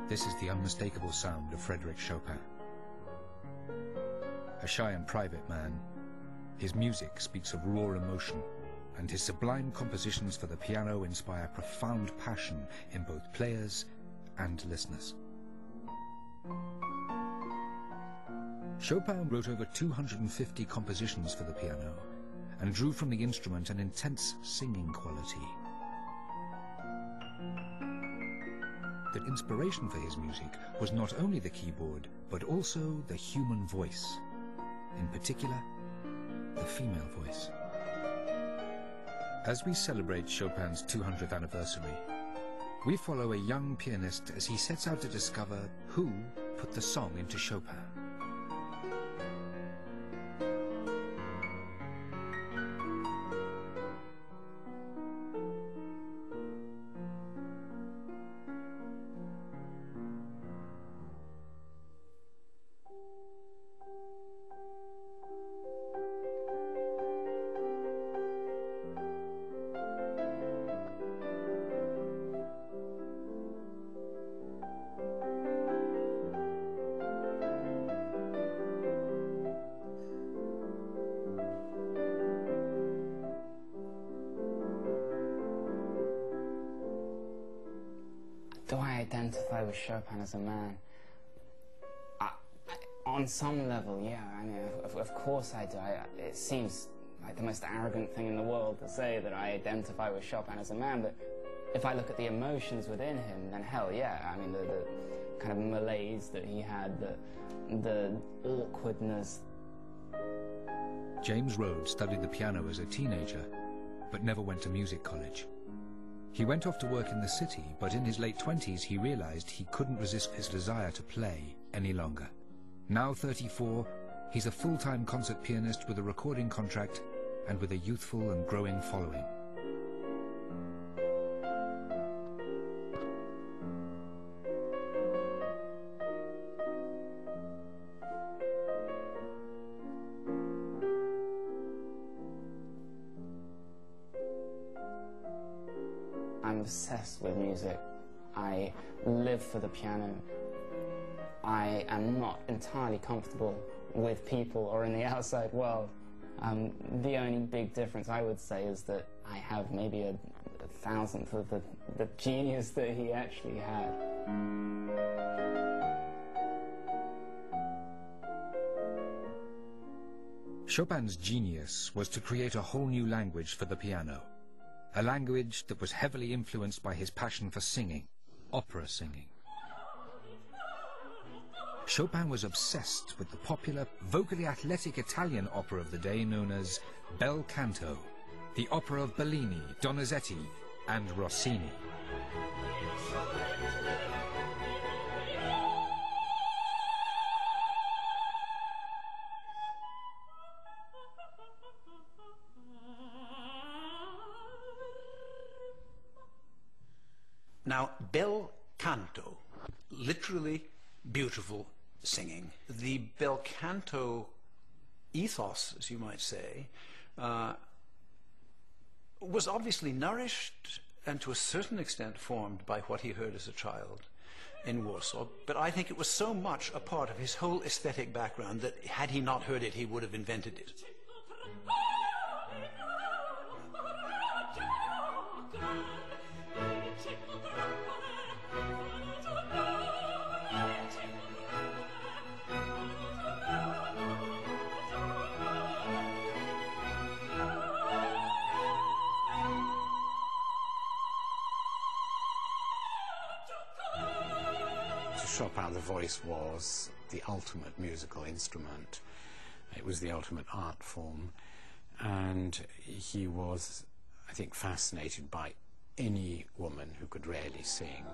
This is the unmistakable sound of Frédéric Chopin. A shy and private man, his music speaks of raw emotion, and his sublime compositions for the piano inspire profound passion in both players and listeners. Chopin wrote over 250 compositions for the piano and drew from the instrument an intense singing quality. That inspiration for his music was not only the keyboard, but also the human voice, in particular, the female voice. As we celebrate Chopin's 200th anniversary, we follow a young pianist as he sets out to discover who put the song into Chopin. Do I identify with Chopin as a man? On some level, yeah. I mean, of course I do. It seems like the most arrogant thing in the world to say that I identify with Chopin as a man, but if I look at the emotions within him, then hell yeah. I mean, the kind of malaise that he had, the awkwardness. James Rhodes studied the piano as a teenager, but never went to music college. He went off to work in the city, but in his late 20s he realized he couldn't resist his desire to play any longer. Now 34, he's a full-time concert pianist with a recording contract and with a youthful and growing following. I'm obsessed with music. I live for the piano. I am not entirely comfortable with people or in the outside world. The only big difference I would say is that I have maybe a thousandth of the genius that he actually had. Chopin's genius was to create a whole new language for the piano. A language that was heavily influenced by his passion for singing, opera singing. Chopin was obsessed with the popular, vocally athletic Italian opera of the day known as bel canto, the opera of Bellini, Donizetti, and Rossini. Now, bel canto, literally beautiful singing. The bel canto ethos, as you might say, was obviously nourished and to a certain extent formed by what he heard as a child in Warsaw, but I think it was so much a part of his whole aesthetic background that had he not heard it, he would have invented it. Chopin, the voice was the ultimate musical instrument. It was the ultimate art form, and he was, I think, fascinated by any woman who could really sing.